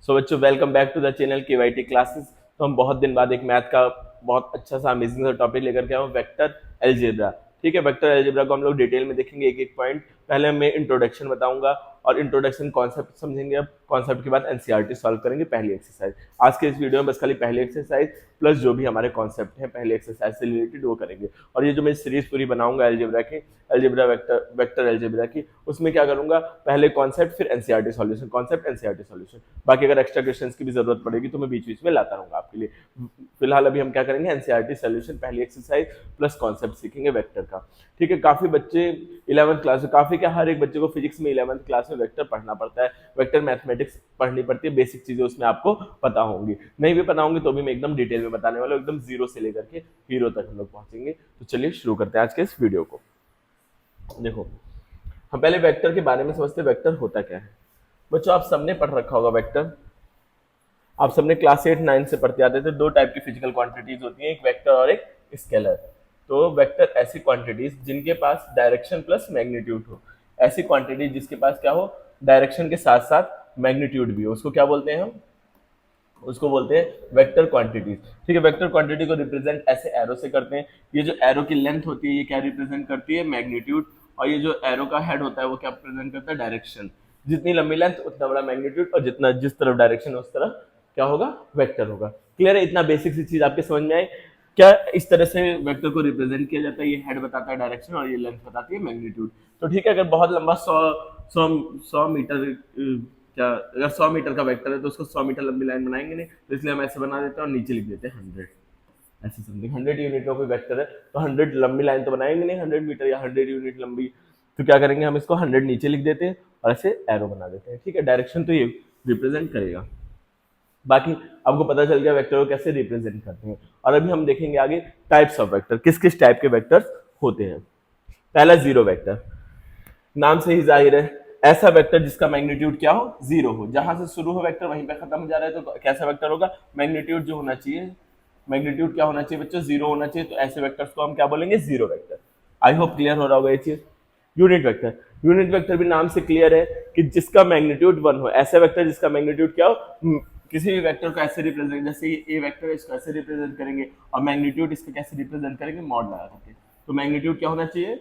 सो बच्चों welcome back to the channel KYT classes. तो हम बहुत दिन बाद एक मैथ का बहुत अच्छा सा अमेजिंग सा टॉपिक लेकर के आए वेक्टर एलजेब्रा। ठीक है, वेक्टर एलजेब्रा को हम लोग डिटेल में देखेंगे एक एक पॉइंट। पहले मैं इंट्रोडक्शन बताऊंगा और इंट्रोडक्शन कॉन्सेप्ट समझेंगे। अब कॉन्सेप्ट के बाद एनसीईआरटी सॉल्व करेंगे पहली एक्सरसाइज। आज के इस वीडियो में बस खाली पहली एक्सरसाइज प्लस जो भी हमारे कॉन्सेप्ट है पहले एक्सरसाइज से रिलेटेड वो करेंगे। और ये जो मैं सीरीज पूरी बनाऊंगा एलजेब्रा की, एलजेब्रा वेक्टर वेक्टर एलजेब्रा की, उसमें क्या करूंगा, पहले कॉन्सेप्ट फिर NCERT solution, concept NCERT solution. बाकी अगर एक्स्ट्रा क्वेश्चंस की भी जरूरत पड़ेगी तो मैं बीच बीच में लाता रहूंगा आपके लिए। फिलहाल अभी हम क्या करेंगे, एनसीईआरटी सॉल्यूशन पहली एक्सरसाइज प्लस कॉन्सेप्ट सीखेंगे वेक्टर का। ठीक है, काफी बच्चे 11th क्लास में, काफी क्या हर एक बच्चे को फिजिक्स में 11th क्लास में वेक्टर पढ़ना पड़ता है, वेक्टर मैथमेटिक्स पढ़नी पड़ती है, बेसिक चीजें उसमें आपको पता होंगी। नहीं भी पता होंगी तो भी मैं एकदम डिटेल में बताने वाला हूँ, एकदम जीरो से लेकर के हीरो तक हम लोग पहुंचेंगे। तो चलिए शुरू करते हैं आज के इस वीडियो को। देखो, हम पहले वेक्टर के बारे में समझते हैं, वेक्टर होता क्या है। बच्चों आप सबने पढ़ रखा होगा वेक्टर, आप सबने क्लास 8 9 से पढ़ते आते थे। दो टाइप की फिजिकल क्वांटिटीज होती हैं, एक वेक्टर और एक स्केलर। तो वेक्टर ऐसी क्वांटिटीज जिनके पास डायरेक्शन प्लस मैग्नीट्यूड हो, ऐसी क्वांटिटी जिसके पास क्या हो, डायरेक्शन के साथ साथ मैग्नीट्यूड भी हो, उसको क्या बोलते हैं हम, उसको बोलते हैं वेक्टर क्वांटिटीज। ठीक है, वेक्टर क्वांटिटी को रिप्रेजेंट ऐसे एरो से करते हैं। ये जो एरो की लेंथ होती है ये क्या रिप्रेजेंट करती है, मैग्नीट्यूड। और ये जो एरो का हेड होता है वो क्या रिप्रेजेंट करता है, डायरेक्शन। जितनी लंबी लेंथ उतना बड़ा मैग्नीट्यूड, और जितना जिस तरफ डायरेक्शन है उस तरफ क्या होगा, वेक्टर होगा। क्लियर है, इतना बेसिक सी चीज आपके समझ में आई क्या। इस तरह से वेक्टर को रिप्रेजेंट किया जाता है, ये हेड बताता है डायरेक्शन और ये लेंथ बताती है मैग्नीट्यूड। तो ठीक है, अगर बहुत लंबा 100 मीटर, क्या अगर 100 मीटर का वेक्टर है तो उसको 100 मीटर लंबी लाइन बनाएंगे नहीं, तो इसलिए हम ऐसे बना देते हैं और नीचे लिख देते हैं 100। ऐसे समथिंग 100 यूनिट का कोई वेक्टर है तो 100 लंबी लाइन तो बनाएंगे नहीं 100 मीटर या 100 यूनिट लंबी। तो क्या करेंगे, हम इसको 100 नीचे लिख देते हैं और ऐसे एरो बना देते हैं। ठीक है, डायरेक्शन तो ये रिप्रेजेंट करेगा। बाकी आपको पता चल गया वेक्टर को कैसे रिप्रेजेंट करते हैं। और अभी हम देखेंगे आगे टाइप्स ऑफ वेक्टर, किस किस टाइप के वेक्टर्स होते हैं। पहला जीरो वेक्टर, नाम से ही जाहिर है ऐसा वेक्टर जिसका मैग्नीट्यूड क्या हो, जीरो हो। जहां से शुरू हो वेक्टर वहीं पे खत्म हो जा रहा है तो कैसा वेक्टर होगा, मैग्नीट्यूड जो होना चाहिए, मैग्नीट्यूड क्या होना चाहिए बच्चों, जीरो होना चाहिए। तो ऐसे वेक्टर्स को हम क्या बोलेंगे, zero vector. I hope clear हो रहा होगा ये चीज। यूनिट वेक्टर, यूनिट वेक्टर भी नाम से क्लियर है कि जिसका मैग्नीट्यूड 1 हो, ऐसा वेक्टर जिसका मैग्नीट्यूड क्या हो। किसी भी वेक्टर को ऐसे रिप्रेजेंट, जैसे ए वेक्टर है इसको ऐसे रिप्रेजेंट करेंगे और मैग्नीट्यूड इसका कैसे रिप्रेजेंट करेंगे, मॉड लगा करके। तो मैग्नीट्यूड क्या होना चाहिए,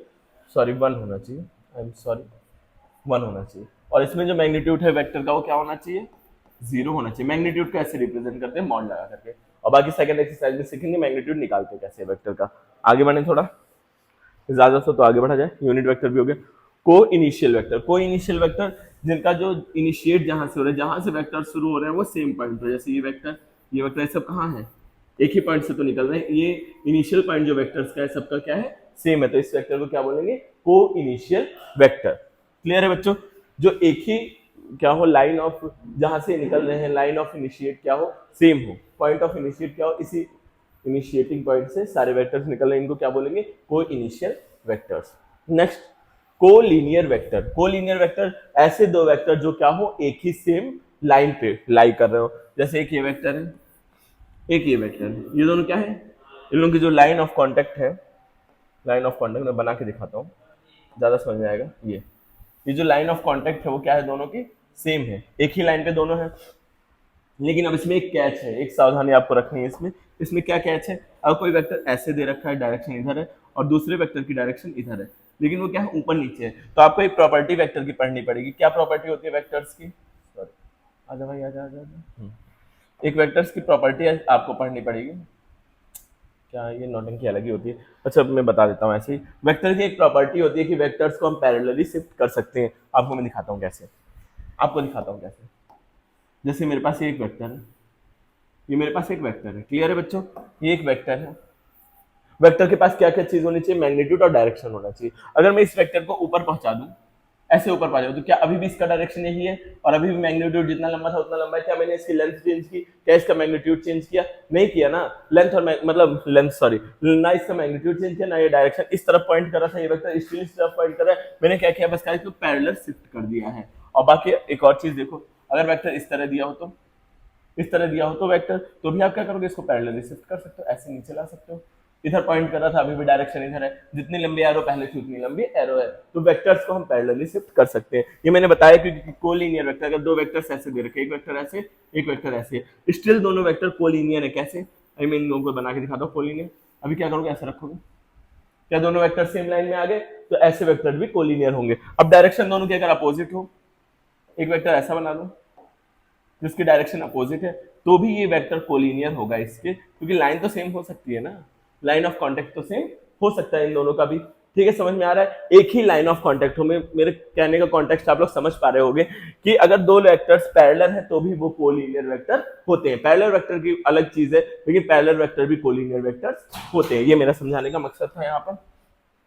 सॉरी 1 होना चाहिए, आई एम सॉरी 1 होना चाहिए। और इसमें जो मैग्नीट्यूड है वेक्टर का वो क्या होना चाहिए, जीरो होना चाहिए। मैग्नीट्यूड को ऐसे रिप्रेजेंट करते हैं मॉड लगा करके। और बाकी सेकंड एक्सरसाइज में सीखेंगे मैग्नीट्यूड निकालते कैसे वेक्टर का। आगे बढ़े थोड़ा, ज्यादा तो आगे बढ़ा जाए। यूनिट वेक्टर भी हो गया। को इनिशियल वेक्टर, को इनिशियल वेक्टर जिनका जो इनिशिएट जहां से हो रहा है, जहां से वेक्टर शुरू हो रहे हैं वो सेम पॉइंट हो। जैसे ये वेक्टर ये सब कहाँ है, एक ही पॉइंट से तो निकल रहे हैं। ये इनिशियल पॉइंट जो वेक्टर्स का है सबका क्या है, सेम है। तो इस वेक्टर को क्या बोलेंगे, को इनिशियल वेक्टर। क्लियर है बच्चों, जो एक ही क्या हो, लाइन ऑफ जहां से निकल रहे हैं, लाइन ऑफ इनिशिएट क्या हो, सेम हो, पॉइंट ऑफ इनिशिएट क्या हो, इसी इनिशिएटिंग पॉइंट से सारे वेक्टर्स निकल रहे हैं, इनको क्या बोलेंगे, को initial vectors. Next, collinear vector. Collinear vector ऐसे दो वेक्टर जो क्या हो, एक ही सेम लाइन पे लाई कर रहे हो। जैसे एक ये वेक्टर है, एक ये वेक्टर है, ये दोनों क्या है, इन लोगों की जो लाइन ऑफ कांटेक्ट है, लाइन ऑफ कांटेक्ट मैं बना के दिखाता हूँ, ज्यादा समझ में आएगा। ये जो लाइन ऑफ कांटेक्ट है वो क्या है, दोनों की सेम है, एक ही लाइन पे दोनों है। लेकिन अब इसमें एक कैच है, एक सावधानी आपको रखनी है इसमें। इसमें क्या कैच है, अब कोई वेक्टर ऐसे दे रखा है, डायरेक्शन इधर है, और दूसरे वेक्टर की डायरेक्शन इधर है, लेकिन वो क्या है, ऊपर नीचे है। तो आपको एक प्रॉपर्टी वेक्टर की पढ़नी पड़ेगी। क्या प्रॉपर्टी होती है वेक्टर्स की, सॉरी आजा भाई आजा आजा आजा। एक वेक्टर्स की प्रॉपर्टी आपको पढ़नी पड़ेगी। क्या ये नौटंकी अलग ही होती है, अच्छा मैं बता देता हूँ। ऐसे ही वेक्टर की एक प्रॉपर्टी होती है कि वेक्टर्स को हम पैरेलली शिफ्ट कर सकते हैं। आपको मैं दिखाता हूँ कैसे, आपको दिखाता हूँ कैसे। जैसे मेरे पास ये एक वेक्टर है, ये मेरे पास एक वेक्टर है। क्लियर है बच्चों, ये एक वेक्टर है। वेक्टर के पास क्या क्या चीज होनी चाहिए, मैग्नीट्यूड और डायरेक्शन होना चाहिए। अगर मैं इस वेक्टर को ऊपर पहुंचा दूं, ऐसे ऊपर पहुंचा दूं, तो क्या अभी भी इसका डायरेक्शन यही है और अभी भी मैग्नीट्यूड जितना लंबा था उतना लंबा है। क्या मैंने इसकी लेंथ चेंज की, क्या इसका मैग्नीट्यूड चेंज किया, नहीं किया ना। लेंथ और मतलब लेंथ सॉरी, ना इसका मैग्नीट्यूड चेंज किया ना ये डायरेक्शन। इस तरफ पॉइंट कर रहा था ये वेक्टर, स्टिल इस तरफ पॉइंट कर रहा है। मैंने क्या किया, बस क्या इसको पैरेलल शिफ्ट कर दिया है। और बाकी एक और चीज देखो, अगर वेक्टर इस तरह दिया हो तो, इस तरह दिया हो तो वेक्टर, तो भी आप क्या करोगे, इसको पैरेलली शिफ्ट कर सकते हो, ऐसे नीचे ला सकते हो। इधर पॉइंट कर रहा था, अभी भी डायरेक्शन इधर है, जितनी लंबी एरो पहले थी उतनी लंबी एरो है, तो वेक्टर्स को हम पैरेलली शिफ्ट कर सकते हैं। ये मैंने बताया क्योंकि कोलिनियर वेक्टर, अगर दो वेक्टर्स ऐसे दे रखे, एक वेक्टर ऐसे एक वेक्टर ऐसे, स्टिल दोनों वेक्टर कोलिनियर है। कैसे? आई मीन लोगों को बना के दिखाता हूँ कोलिनियर। अभी क्या करोगे, ऐसे रखोगे, क्या दोनों वेक्टर सेम लाइन में आ गए, तो ऐसे वेक्टर भी कोलिनियर होंगे। अब डायरेक्शन दोनों की अगर अपोजिट हो, एक वेक्टर ऐसा बना दो जिसकी डायरेक्शन अपोजिट है, तो भी ये वेक्टर कोलिनियर होगा इसके, क्योंकि लाइन तो सेम हो सकती है ना, लाइन ऑफ कॉन्टेक्ट तो सेम हो सकता है इन दोनों का भी। ठीक है, समझ में आ रहा है? एक ही लाइन ऑफ कॉन्टेक्ट हो, मेरे कहने का कॉन्टेक्स्ट आप लोग समझ पा रहे होंगे कि अगर दो वेक्टर्स पैरेलल है तो भी वो कोलिनियर वेक्टर होते हैं। पैरेलल वेक्टर की अलग चीज है, लेकिन पैरेलल वेक्टर भी कोलिनियर वेक्टर्स होते हैं। ये मेरा समझाने का मकसद था यहाँ पर।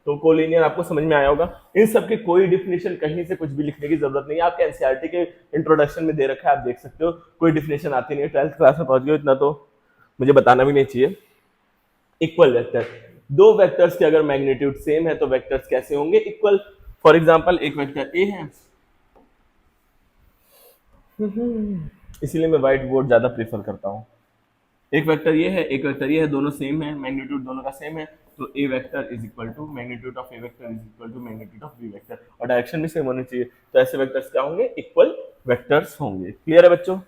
तो कोलिनियर आपको समझ में आया होगा। इन सब के कोई डिफिनेशन कहीं से कुछ भी लिखने की जरूरत नहीं है, आपके एनसीईआरटी के इंट्रोडक्शन में दे रखा है, आप देख सकते हो। कोई डिफिनेशन आती नहीं है, 12th क्लास में पहुंच गए, इतना तो मुझे बताना भी नहीं चाहिए। इक्वल वेक्टर, दो वेक्टर्स के अगर मैग्नीट्यूड सेम है तो वेक्टर्स कैसे होंगे? इक्वल। फॉर एग्जांपल एक वेक्टर ए है, इसीलिए मैं व्हाइट बोर्ड ज्यादा प्रेफर करता हूँ। एक वेक्टर ये है, एक वेक्टर ये है, दोनों सेम है, मैग्नीट्यूड दोनों का सेम है, तो a vector is equal to magnitude of a vector is equal to magnitude of b vector, और डायरेक्शन भी सेम होनी चाहिए, तो ऐसे वेक्टर्स क्या होंगे? इक्वल वेक्टर्स होंगे। क्लियर है बच्चों?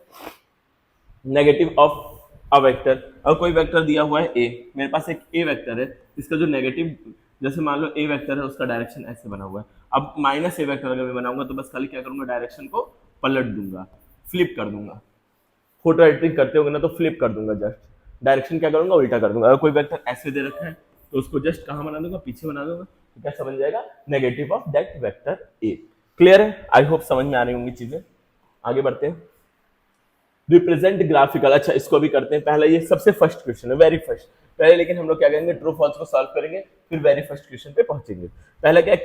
नेगेटिव ऑफ अ वेक्टर, और कोई वेक्टर दिया हुआ है ए, मेरे पास एक ए वेक्टर है, इसका जो नेगेटिव, जैसे मान लो ए वेक्टर है, उसका डायरेक्शन ऐसे बना हुआ है। अब माइनस ए वेक्टर अगर मैं बनाऊंगा तो बस खाली क्या करूंगा, डायरेक्शन को पलट दूंगा, फ्लिप कर दूंगा। फोटो एडिटिंग करते होंगे ना, तो फ्लिप कर दूंगा, जस्ट डायरेक्शन क्या करूंगा, उल्टा कर दूंगा। अगर कोई वेक्टर ऐसे दे रखा है तो उसको जस्ट कहां बना दूंगा, पीछे बना दूंगा, तो क्या समझ जाएगा? Negative of that vector a. Clear है? आई होप समझ में आ रही होंगी चीजें। आगे बढ़ते हैं। रिप्रेजेंट ग्राफिकल, अच्छा इसको भी करते हैं। पहला ये सबसे फर्स्ट क्वेश्चन है, वेरी फर्स्ट पहले, लेकिन हम लोग क्या करेंगे, ट्रू फॉल्स को सॉल्व करेंगे, फिर वेरी फर्स्ट क्वेश्चन पे पहुंचेंगे। पहला क्या है?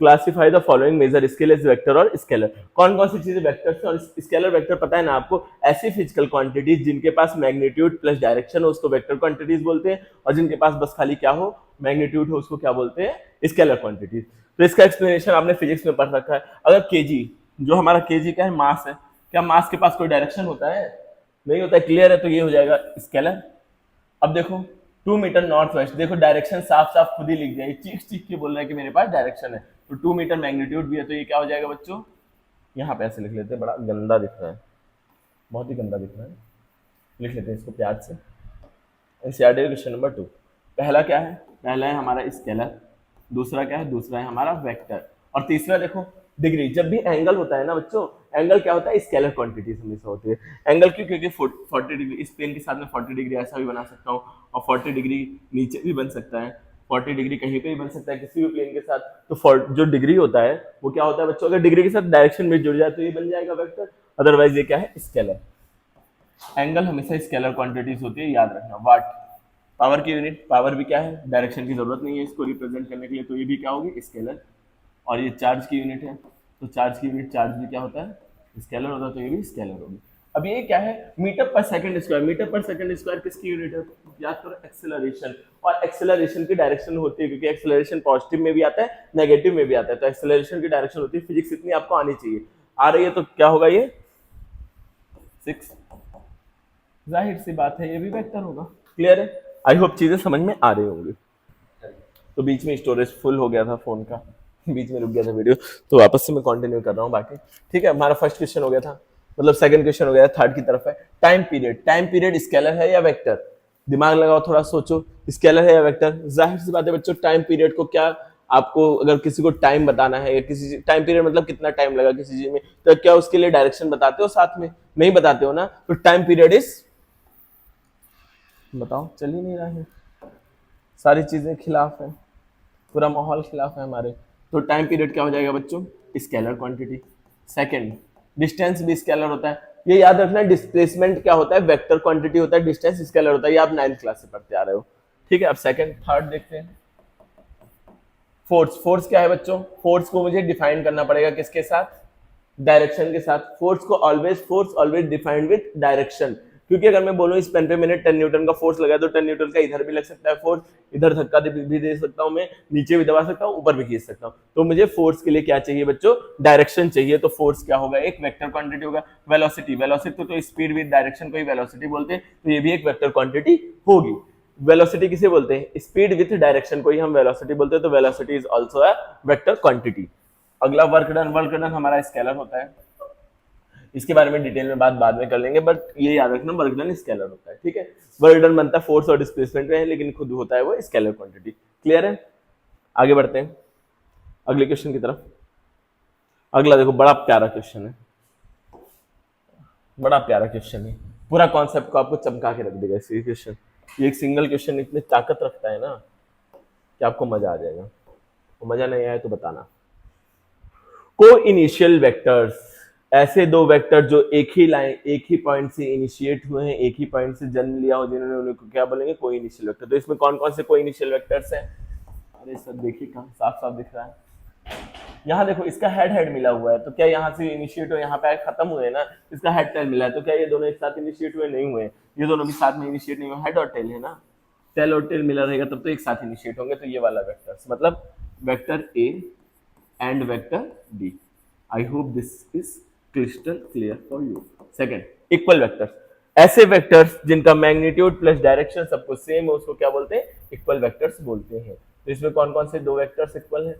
Classify the following measure scale as vector और स्केलर। कौन कौन सी चीजें वेक्टर से और स्केलर? वेक्टर पता है ना आपको, ऐसी फिजिकल क्वांटिटीज जिनके पास मैग्नीट्यूड प्लस डायरेक्शन हो उसको वेक्टर क्वांटिटीज बोलते हैं, और जिनके पास बस खाली क्या हो, मैग्नीट्यूड हो, उसको क्या बोलते हैं? Scalar quantities. तो इसका एक्सप्लेनेशन आपने फिजिक्स में पढ़ रखा है। अगर केजी, जो हमारा केजी क्या है, मास है, क्या मास के पास कोई डायरेक्शन होता है? नहीं होता है। क्लियर है? तो ये हो जाएगा स्केलर। अब देखो 2 मीटर नॉर्थ वेस्ट, देखो डायरेक्शन साफ साफ खुद ही लिख दिया, चीख चीख के बोल रहा है कि मेरे पास डायरेक्शन है, तो 2 मीटर मैग्नीट्यूड भी है, तो ये क्या हो जाएगा बच्चों? यहाँ पे ऐसे लिख लेते हैं, बड़ा गंदा दिख रहा है, बहुत ही गंदा दिख रहा है, लिख लेते हैं इसको प्याज से। एनसीईआरटी क्वेश्चन नंबर 2, पहला क्या है? पहला है हमारा स्केलर, दूसरा क्या है? दूसरा है हमारा वेक्टर, और तीसरा देखो डिग्री। जब भी एंगल होता है ना बच्चों, एंगल क्या होता है? स्केलर क्वांटिटी हमेशा होती है। एंगल क्यों? क्योंकि 40 डिग्री, इस प्लेन के साथ में 40 डिग्री ऐसा भी बना सकता हूँ, और 40 डिग्री नीचे भी बन सकता है, 40 डिग्री कहीं पे भी बन सकता है किसी भी प्लेन के साथ। तो जो डिग्री होता है वो क्या होता है बच्चों? अगर डिग्री के साथ डायरेक्शन में जुड़ जाए तो ये बन जाएगा वेक्टर, अदरवाइज ये क्या है? स्केलर। एंगल हमेशा स्केलर क्वांटिटीज होती है, याद रखना। वाट, पावर की यूनिट, पावर भी क्या है? डायरेक्शन की जरूरत नहीं है इसको रिप्रेजेंट करने के लिए, तो ये भी क्या होगी? स्केलर। और ये चार्ज की यूनिट है, तो चार्ज की यूनिट, चार्ज भी क्या होता है? स्केलर होता है, तो ये भी स्केलर होगी। अब ये क्या है? मीटर पर सेकंड स्क्वायर। मीटर पर सेकंड स्क्वायर किसकी यूनिट है? याद करो, एक्सेलरेशन। और एक्सेलरेशन की डायरेक्शन होती है, क्योंकि एक्सेलरेशन पॉजिटिव में भी आता है, नेगेटिव में भी आता है, तो एक्सेलरेशन की डायरेक्शन होती है। फिजिक्स इतनी आपको आनी चाहिए, आ रही है तो क्या होगा? ये 6, जाहिर सी बात है ये भी वेक्टर होगा। क्लियर है? आई होप चीजें समझ में आ रही होंगी। तो बीच में स्टोरेज फुल हो गया था फोन का, बीच में रुक गया था वीडियो, तो वापस से मैं कंटिन्यू कर रहा हूँ बाकी। ठीक है, हमारा फर्स्ट क्वेश्चन हो गया था, मतलब सेकंड क्वेश्चन हो गया, थर्ड की तरफ है। Time period, time period scalar है या वेक्टर? दिमाग लगाओ, थोड़ा सोचो, स्केलर है या वेक्टर? जाहिर सी बात है बच्चों, टाइम पीरियड को क्या, आपको अगर किसी को टाइम बताना है, या किसी टाइम पीरियड मतलब कितना टाइम लगा किसी चीज में, तो क्या उसके लिए डायरेक्शन बताते हो साथ में? नहीं बताते हो ना। तो टाइम पीरियड इज, बताओ, चल ही नहीं रहा है, सारी चीजें खिलाफ है, पूरा माहौल खिलाफ है हमारे। तो टाइम पीरियड क्या हो जाएगा बच्चों? Scalar quantity. सेकंड, डिस्टेंस भी स्केलर होता है, ये याद रखना। डिस्प्लेसमेंट क्या होता है? वेक्टर क्वांटिटी होता है, डिस्टेंस स्केलर होता है, ये आप 9th क्लास से पढ़ते आ रहे हो। ठीक है, अब सेकंड थर्ड देखते हैं। फोर्स, फोर्स क्या है बच्चों? फोर्स को मुझे डिफाइन करना पड़ेगा किसके साथ? डायरेक्शन के साथ। Force always defined with direction, क्योंकि अगर मैं बोलूं इस पेन पे मैंने 10 न्यूटन का फोर्स लगाया, तो 10 न्यूटन का इधर भी लग सकता है फोर्स, इधर धक्का भी दे सकता हूं मैं, नीचे भी दबा सकता हूं, ऊपर भी खींच सकता हूं। तो मुझे फोर्स के लिए क्या चाहिए बच्चों? डायरेक्शन चाहिए। तो फोर्स क्या होगा? एक वेक्टर क्वांटिटी होगा। वेलोसिटी, वेलोसिटी तो स्पीड विद डायरेक्शन को ही वेलोसिटी बोलते हैं, तो ये भी एक वेक्टर क्वांटिटी होगी। वेलोसिटी किसे बोलते हैं? स्पीड विथ डायरेक्शन को ही हम वेलोसिटी बोलते हैं, तो velocity is also a vector quantity. अगला वर्क डन हमारा स्केलर होता है, इसके बारे में डिटेल में बात बाद में कर लेंगे, बट ये याद रखना वर्क डन स्केलर होता है, ठीक है। वर्क डन बनता है फोर्स और डिस्प्लेसमेंट में है, लेकिन खुद होता है वो स्केलर क्वांटिटी। क्लियर है? आगे बढ़ते हैं अगले क्वेश्चन की तरफ। अगला देखो, बड़ा प्यारा क्वेश्चन है, बड़ा प्यारा क्वेश्चन है, पूरा कॉन्सेप्ट को आपको चमका के रख देगा इसी क्वेश्चन। ये एक सिंगल क्वेश्चन इतनी ताकत रखता है ना कि आपको मजा आ जाएगा, तो मजा नहीं आया तो बताना। को इनिशियल वेक्टर्स, ऐसे दो वेक्टर जो एक ही लाइन एक ही पॉइंट से इनिशिएट हुए हैं, एक ही पॉइंट से जन्म लिया हो, जिन्होंने उनको क्या बोलेंगे? को इनिशियल वेक्टर। तो इसमें कौन कौन से को इनिशियल वेक्टर्स हैं? अरे सर देखिए कहाँ साफ साफ दिख रहा है, यहाँ देखो इसका हेड हेड मिला हुआ है, तो क्या यहाँ से इनिशिएट हुए यहाँ पे खत्म हुए ना, इसका हेड टेल मिला है, तो क्या ये दोनों एक साथ इनिशिएट हुए? नहीं हुए, ये दोनों भी साथ में इनिशिएट नहीं हुए, हेड और टेल है ना, टेल और टेल मिला रहेगा तब तो एक साथ इनिशिएट होंगे। तो ये वाला वेक्टर्स मतलब vector A and vector B. I hope this is crystal clear for you. Second, equal vectors, ऐसे वेक्टर्स जिनका मैग्नीट्यूड प्लस डायरेक्शन सबको सेम है उसको क्या बोलते हैं? इक्वल वेक्टर्स बोलते हैं। तो इसमें कौन कौन से दो वेक्टर्स इक्वल हैं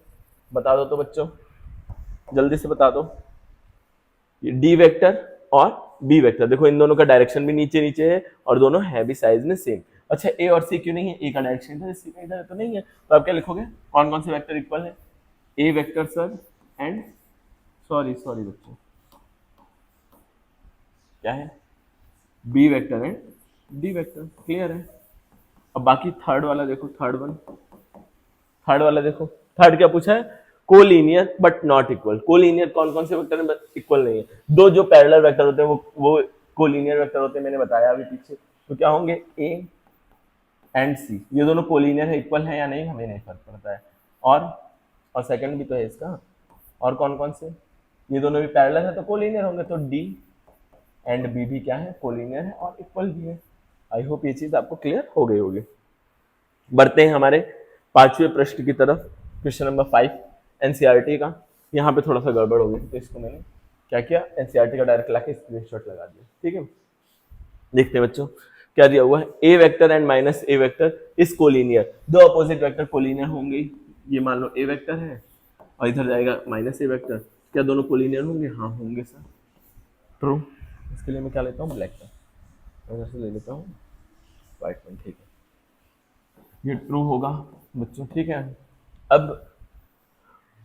बता दो तो बच्चों, जल्दी से बता दो। ये डी वेक्टर और बी वेक्टर, देखो इन दोनों का डायरेक्शन भी नीचे नीचे है और दोनों है भी साइज में सेम। अच्छा ए और सी क्यों नहीं है? ए का डायरेक्शन इधर, सी का इधर, तो नहीं है, तो आप क्या लिखोगे? कौन कौन से वेक्टर इक्वल है? ए वेक्टर सर एंड सॉरी बच्चों क्या है? B vector and D vector. Clear है? अब बाकी थर्ड वाला देखो, थर्ड वाला देखो, थर्ड क्या पूछा है? Collinear but not equal. Collinear कौन कौन से वेक्टर में इक्वल नहीं है? दो जो पैरेलल वेक्टर होते हैं वो कोलिनियर वेक्टर होते हैं, मैंने बताया अभी पीछे। तो क्या होंगे? ए एंड सी, ये दोनों कोलिनियर है, इक्वल है या नहीं हमें नहीं फर्क पड़ता है। और सेकंड भी तो है इसका, और कौन कौन से? ये दोनों भी पैरेलल है तो कोलिनियर होंगे, तो डी एंड बी भी क्या है? कोलिनियर है और इक्वल भी है। आई होप ये चीज आपको क्लियर हो गई होगी। बढ़ते हैं हमारे पांचवें प्रश्न की तरफ, क्वेश्चन नंबर 5 एनसीईआरटी का। यहाँ पे थोड़ा सा गड़बड़ हो गई, तो इसको मैंने क्या किया? एनसीईआरटी का डायरेक्ट लाके स्क्रीनशॉट लगा दिया, ठीक है। देखते हैं बच्चों क्या दिया हुआ है। ए vector and minus a vector is collinear, दो अपोजिट वेक्टर कोलिनियर होंगे। ये मान लो ए वेक्टर है और इधर जाएगा माइनस ए वेक्टर, क्या दोनों कोलिनियर होंगे? हाँ होंगे सर, ट्रू। इसके लिए मैं क्या लेता हूँ? ब्लैक का, इधर से ले लेता हूँ व्हाइट पेन, ठीक है, ये ट्रू होगा बच्चों, ठीक है। अब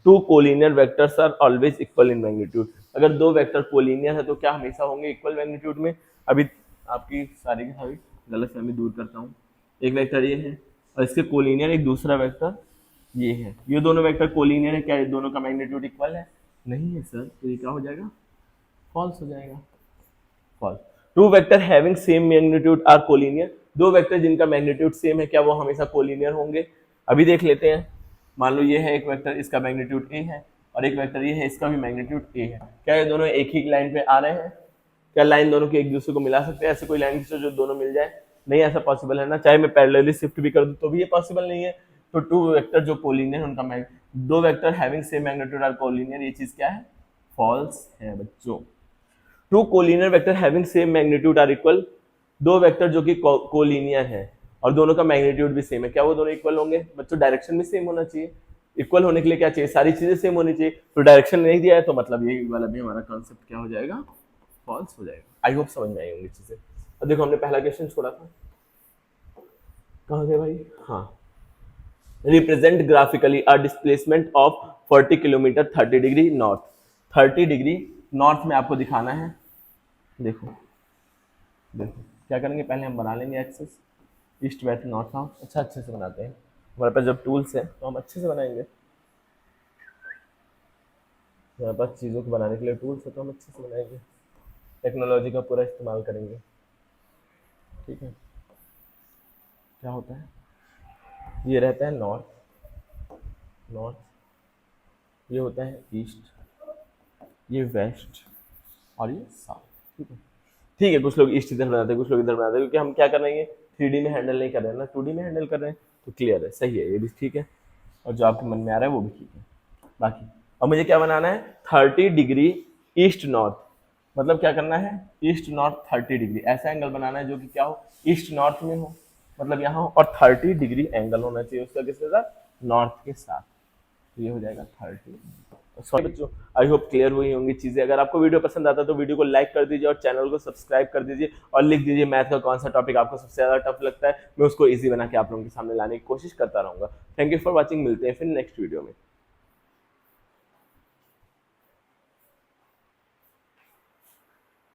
two collinear vectors are always equal in magnitude, अगर दो वेक्टर कोलिनियर है तो क्या हमेशा होंगे इक्वल मैग्नीट्यूड में? अभी आपकी सारी की सारी गलतफहमी दूर करता हूँ। एक वेक्टर ये है और इसके कोलिनियर एक दूसरा वेक्टर ये है, ये दोनों वेक्टर कोलिनियर है, क्या ये दोनों का मैग्नीट्यूड इक्वल है? नहीं है सर, तो ये क्या हो जाएगा? फॉल्स हो जाएगा, false. Two vector having same magnitude are collinear, दो वेक्टर जिनका मैग्नीट्यूड सेम है क्या वो हमेशा कोलिनियर होंगे? अभी देख लेते हैं। मान लो ये है एक वेक्टर, इसका मैग्नीट्यूड ए है, और एक वेक्टर ये है, इसका भी मैग्नीट्यूड ए है, क्या ये दोनों एक ही लाइन पे आ रहे हैं? क्या लाइन दोनों के एक दूसरे को मिला सकते हैं? ऐसे कोई लाइन जो दोनों मिल जाए? नहीं, ऐसा पॉसिबल है ना, चाहे मैं पैरेलली शिफ्ट भी कर दूं तो भी ये पॉसिबल नहीं है। तो टू वेक्टर जो कोलिनियर है उनका दो vector having same magnitude are collinear, ये चीज क्या है? फॉल्स है बच्चों। Two collinear vector having same magnitude are equal, दो वेक्टर जो कि कोलिनियर है और दोनों का मैग्नीट्यूड भी सेम है, क्या वो दोनों इक्वल होंगे? बच्चों डायरेक्शन भी सेम होना चाहिए, इक्वल होने के लिए क्या चाहिए? सारी चीजें सेम होनी चाहिए। तो डायरेक्शन नहीं दिया है तो मतलब ये वाला भी हमारा कॉन्सेप्ट क्या हो जाएगा? फॉल्स हो जाएगा। आई होप समझ में आई होंगी चीजें। अब देखो हमने पहला क्वेश्चन छोड़ा था, कहाँ गए भाई? हाँ, represent graphically a displacement of 40 kilometre 30 degree north. 30 degree north में आपको दिखाना है। देखो देखो क्या करेंगे, पहले हम बना लेंगे axes east west north south. अच्छा अच्छे से बनाते हैं, हमारे पास जब टूल्स है तो हम अच्छे से बनाएंगे। हमारे पास चीज़ों को बनाने के लिए टूल्स है तो हम अच्छे से बनाएंगे, टेक्नोलॉजी का पूरा इस्तेमाल करेंगे, ठीक है। क्या होता है? ये रहता है नॉर्थ, ये होता है ईस्ट, ये वेस्ट और ये साउथ, ठीक है। ठीक है, कुछ लोग ईस्ट इधर बनाते हैं, कुछ लोग इधर बनाते हैं, क्योंकि हम क्या कर रहे हैं 3D में हैंडल नहीं कर रहे हैं ना, 2D में हैंडल कर रहे हैं, तो क्लियर है, सही है, ये भी ठीक है, और जो आपके मन में आ रहा है वो भी ठीक है। बाकी अब मुझे क्या बनाना है? 30 डिग्री ईस्ट नॉर्थ, मतलब क्या करना है? ईस्ट नॉर्थ 30 डिग्री, ऐसा एंगल बनाना है जो कि क्या हो? ईस्ट नॉर्थ में हो। मतलब यहाँ, और 30 डिग्री एंगल होना चाहिए उसका किसके साथ, नॉर्थ के साथ। तो ये हो जाएगा 30। सॉरी बच्चों, आई होप क्लियर हुई होंगी चीजें। अगर आपको वीडियो पसंद आता है तो वीडियो को लाइक कर दीजिए और चैनल को सब्सक्राइब कर दीजिए और लिख दीजिए मैथ का कौन सा टॉपिक आपको सबसे ज्यादा टफ लगता है, मैं उसको इजी बना के आप लोगों के सामने लाने की कोशिश करता रहूंगा। थैंक यू फॉर वॉचिंग, मिलते हैं फिर नेक्स्ट वीडियो में।